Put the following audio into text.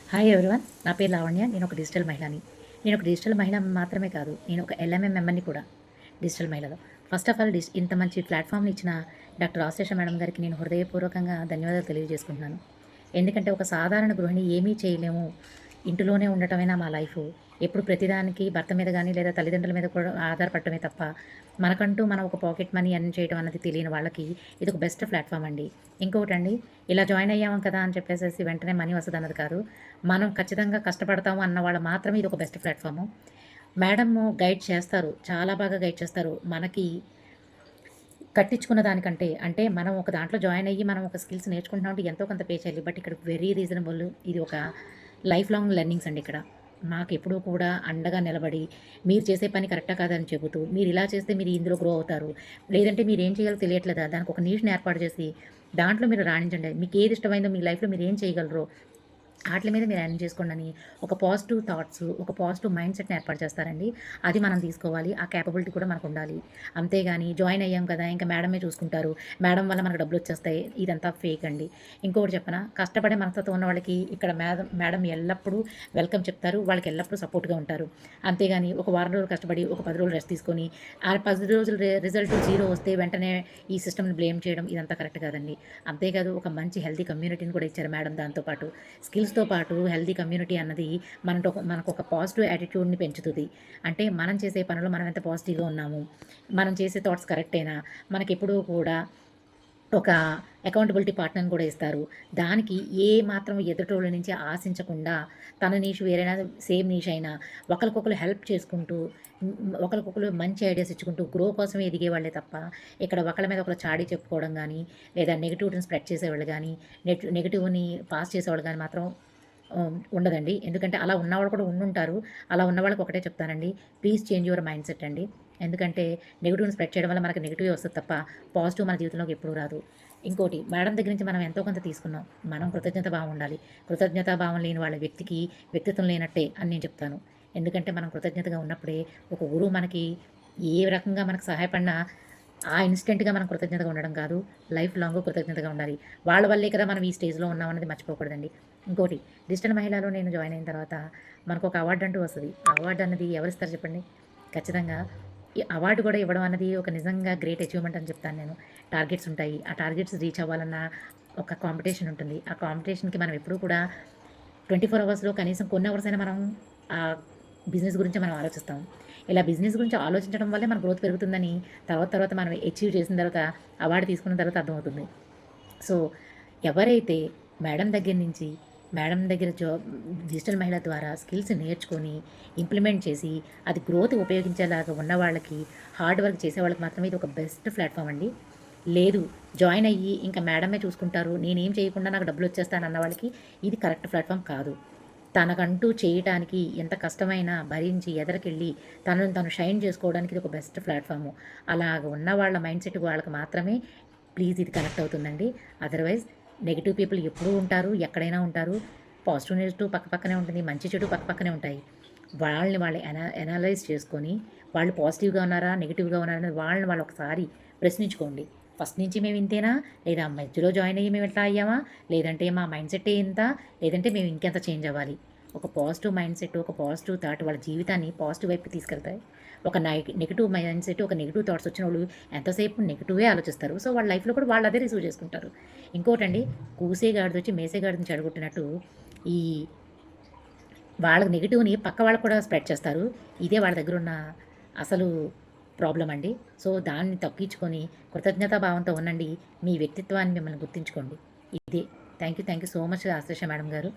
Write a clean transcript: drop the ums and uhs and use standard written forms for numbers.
Hi everyone, నా పేరు లావణ్య. నేను ఒక డిజిటల్ మహిళని. నేను ఒక డిజిటల్ మహిళ మాత్రమే కాదు, నేను ఒక ఎల్ఎంఎం మెంబర్ని కూడా డిజిటల్ మహిళలో. ఫస్ట్ ఆఫ్ ఆల్ ఇంత మంచి ప్లాట్ఫామ్ని ఇచ్చిన డాక్టర్ ఆశ్లేష మేడం గారికి నేను హృదయపూర్వకంగా ధన్యవాదాలు తెలియజేసుకుంటున్నాను. ఎందుకంటే ఒక సాధారణ గృహిణి ఏమీ చేయలేము, ఇంటిలోనే ఉండటమేనా మా లైఫ్, ఎప్పుడు ప్రతిదానికి భర్త మీద కానీ లేదా తల్లిదండ్రుల మీద కూడా ఆధారపడటమే తప్ప మనకంటూ మనం ఒక పాకెట్ మనీ అర్న్ చేయడం అన్నది తెలియని వాళ్ళకి ఇది ఒక బెస్ట్ ప్లాట్ఫామ్ అండి. ఇంకొకటండి, ఇలా జాయిన్ అయ్యాము కదా అని చెప్పేసి వెంటనే మనీ వస్తుంది అన్నది కాదు. మనం ఖచ్చితంగా కష్టపడతాము అన్న వాళ్ళు మాత్రమే ఇది ఒక బెస్ట్ ప్లాట్ఫాము. మేడము గైడ్ చేస్తారు, చాలా బాగా గైడ్ చేస్తారు. మనకి కట్టించుకున్న దానికంటే, అంటే మనం ఒక దాంట్లో జాయిన్ అయ్యి మనం ఒక స్కిల్స్ నేర్చుకుంటున్నాం అంటే ఎంతో కొంత పే చేయాలి. బట్ ఇక్కడ వెరీ రీజనబుల్. ఇది ఒక లైఫ్ లాంగ్ లెర్నింగ్స్ అండి ఇక్కడ. మాకెప్పుడూ కూడా అండగా నిలబడి, మీరు చేసే పని కరెక్టా కాదని చెబుతూ, మీరు ఇలా చేస్తే మీరు ఇందులో గ్రో అవుతారు, లేదంటే మీరేం చేయాలో తెలియట్లేదా, దానికి ఒక నీష్‌ని ఏర్పాటు చేసి, దాంట్లో మీరు రాణించండి. మీకు ఏది ఇష్టమైందో మీ లైఫ్‌లో మీరు ఏం చేయగలరో ఆటిల మీద మీరు ఎర్న్ చేసుకోండి అని ఒక పాజిటివ్ థాట్స్, ఒక పాజిటివ్ మైండ్ సెట్‌ని ఏర్పాటు చేస్తారండి. అది మనం తీసుకోవాలి. ఆ కేపబిలిటీ కూడా మనకు ఉండాలి. అంతేగాని జాయిన్ అయ్యాం కదా, ఇంకా మేడమే చూసుకుంటారు, మేడం వల్ల మనకు డబ్బులొచ్చేస్తాయి, ఇదంతా ఫేక్ అండి. ఇంకొకటి చెప్పనా, కష్టపడే మనస్తత్వం ఉన్న వాళ్ళకి ఇక్కడ మేడం ఎల్లప్పుడూ వెల్కమ్ చెప్తారు. వాళ్ళకి ఎల్లప్పుడూ సపోర్ట్‌గా ఉంటారు. అంతేగాని ఒక వారం రోజులు కష్టపడి, ఒక 10 రోజులు రెస్ట్ తీసుకొని, ఆ 10 రోజులు రిజల్ట్ 0 వస్తే వెంటనే ఈ సిస్టమ్‌ని బ్లేమ్ చేయడం ఇదంతా కరెక్ట్ కాదండి. అంతేకాదు, ఒక మంచి హెల్తీ కమ్యూనిటీని కూడా ఇచ్చారు మేడం. దాంతో పాటు స్కిల్స్‌తో పాటు హెల్తీ కమ్యూనిటీ అన్నది మనకొక పాజిటివ్ యాటిట్యూడ్‌ని పెంచుతది. అంటే మనం చేసే పనిలో మనం ఎంత పాజిటివ్‌గా ఉన్నాము, మనం చేసే థాట్స్ కరెక్టేనా, మనకెప్పుడూ కూడా ఒక అకౌంటబిలిటీ పార్ట్నర్‌ని కూడా ఇస్తారు. దానికి ఏ మాత్రం ఎదుటోళ్ళ నుంచి ఆశించకుండా, తన నీష్ వేరైనా సేమ్ నీష్ అయినా ఒకళ్ళకొకళ్ళు హెల్ప్ చేసుకుంటూ, ఒకళ్ళకొకళ్ళు మంచి ఐడియాస్ ఇచ్చుకుంటూ గ్రో కోసమే ఎదిగేవాళ్ళే తప్ప, ఇక్కడ ఒకళ్ళ మీద ఒకళ్ళు చాడీ చెప్పుకోవడం గానీ, లేదా నెగెటివిటీని స్ప్రెడ్ చేసేవాళ్ళు గానీ, నెగెటివ్‌ని పాస్ చేసేవాళ్ళు గానీ మాత్రం ఉండదండి. ఎందుకంటే అలా ఉన్నవాళ్ళు కూడా ఉండుంటారు. అలా ఉన్న వాళ్ళకి ఒకటే చెప్తానండి, please change your mind set అండి. ఎందుకంటే నెగెటివ్‌ని స్ప్రెడ్ చేయడం వల్ల మనకు నెగెటివే వస్తది తప్ప పాజిటివ్ మన జీవితంలోకి ఎప్పుడూ రాదు. ఇంకోటి, మేడం దగ్గర నుంచి మనం ఎంతో కొంత తీసుకున్నాం. మనం కృతజ్ఞత భావం ఉండాలి. కృతజ్ఞతా భావం లేని వాళ్ళ వ్యక్తికి వ్యక్తిత్వం లేనట్టే అని నేను చెప్తాను. ఎందుకంటే మనం కృతజ్ఞతగా ఉన్నప్పుడే ఒక గురువు మనకి ఏ రకంగా మనకు సహాయపడినా ఆ ఇన్‌స్టెంట్‌గా మనం కృతజ్ఞతగా ఉండడం కాదు, లైఫ్ లాంగ్ కృతజ్ఞతగా ఉండాలి. వాళ్ళ వల్లే కదా మనం ఈ స్టేజ్‌లో ఉన్నామన్నది మర్చిపోకూడదండి. ఇంకోటి, డిజిటల్ మహిళలో నేను జాయిన్ అయిన తర్వాత మనకొక అవార్డ్ అంటూ వస్తది. ఆ అవార్డ్ అన్నది ఎవరిస్తారు చెప్పండి? ఖచ్చితంగా ఈ అవార్డు కూడా ఇవ్వడం అన్నది ఒక నిజంగా గ్రేట్ అచీవ్‌మెంట్ అని చెప్తాను నేను. టార్గెట్స్ ఉంటాయి. ఆ టార్గెట్స్ రీచ్ అవ్వాలన్న ఒక కాంపిటీషన్ ఉంటుంది. ఆ కాంపిటీషన్‌కి మనం ఎప్పుడూ కూడా 24 అవర్స్‌లో కనీసం కొన్ని అవర్స్ అయినా మనం ఆ బిజినెస్ గురించే మనం ఆలోచిస్తాం. ఇలా బిజినెస్ గురించి ఆలోచించడం వల్లే మన గ్రోత్ పెరుగుతుందని తర్వాత మనం అచీవ్ చేసిన తర్వాత, అవార్డ్ తీసుకున్న తర్వాత అర్థమవుతుంది. సో, ఎవరైతే మేడం దగ్గర నుంచి, మేడం దగ్గర డిజిటల్ మహిళ ద్వారా స్కిల్స్ నేర్చుకొని, ఇంప్లిమెంట్ చేసి, అది గ్రోత్ ఉపయోగించేలాగా ఉన్న వాళ్ళకి, హార్డ్ వర్క్ చేసే వాళ్ళకి మాత్రమే ఇది ఒక బెస్ట్ ప్లాట్‌ఫామ్ అండి. లేదు, జాయిన్ అయ్యి ఇంకా మేడమే చూసుకుంటారు, నేనేం చేయకుండా నాకు డబ్బులొచ్చేస్తాయని అన్న వాళ్ళకి ఇది కరెక్ట్ ప్లాట్‌ఫామ్ కాదు. తనకంటూ చేయటానికి ఎంత కష్టమైనా భరించి ఎదరికెళ్ళి తనను తను షైన్ చేసుకోవడానికి ఇది ఒక బెస్ట్ ప్లాట్‌ఫాము. అలాగ ఉన్న వాళ్ళ మైండ్ సెట్ వాళ్ళకి మాత్రమే ప్లీజ్ ఇది కనెక్ట్ అవుతుందండి. అదర్‌వైజ్ నెగెటివ్ పీపుల్ ఎప్పుడూ ఉంటారు, ఎక్కడైనా ఉంటారు. పాజిటివ్, నెగెటివ్ పక్కనే ఉంటుంది. మంచి, చెడు పక్కనే ఉంటాయి. వాళ్ళని వాళ్ళు ఎనలైజ్ చేసుకొని, వాళ్ళు పాజిటివ్‌గా ఉన్నారా, నెగెటివ్‌గా ఉన్నారా అనేది వాళ్ళని వాళ్ళు ఒకసారి ప్రశ్నించుకోండి. ఫస్ట్ నుంచి మేము ఇంతేనా? లేదా మధ్యలో జాయిన్ అయ్యి మేము ఇట్లా అయ్యామా? లేదంటే మా మైండ్ సెట్టే ఇంత? లేదంటే మేము ఇంకెంత చేంజ్ అవ్వాలి? ఒక పాజిటివ్ మైండ్ సెట్, ఒక పాజిటివ్ థాట్ వాళ్ళ జీవితాన్ని పాజిటివ్ వైపుకి తీసుకెళ్తాయి. ఒక నెగెటివ్ మైండ్ సెట్, ఒక నెగెటివ్ థాట్స్ వచ్చినోళ్ళు ఎంతసేపు నెగెటివే ఆలోచిస్తారు. సో, వాళ్ళ లైఫ్‌లో కూడా వాళ్ళు అదే రిసీవ్ చేసుకుంటారు. ఇంకోటండి, కూసే గాడిదొచ్చి మేసే గాడిదని చెడగొట్టినట్టు ఈ వాళ్ళ నెగెటివ్‌ని పక్క వాళ్ళకి కూడా స్ప్రెడ్ చేస్తారు. ఇదే వాళ్ళ దగ్గరున్న అసలు ప్రాబ్లమ్ అండి. సో, దాన్ని తగ్గించుకొని కృతజ్ఞతా భావంతో ఉండండి. మీ వ్యక్తిత్వాన్ని మిమ్మల్ని గుర్తించుకోండి. ఇదే. Thank you so much Ashlesha madam గారు.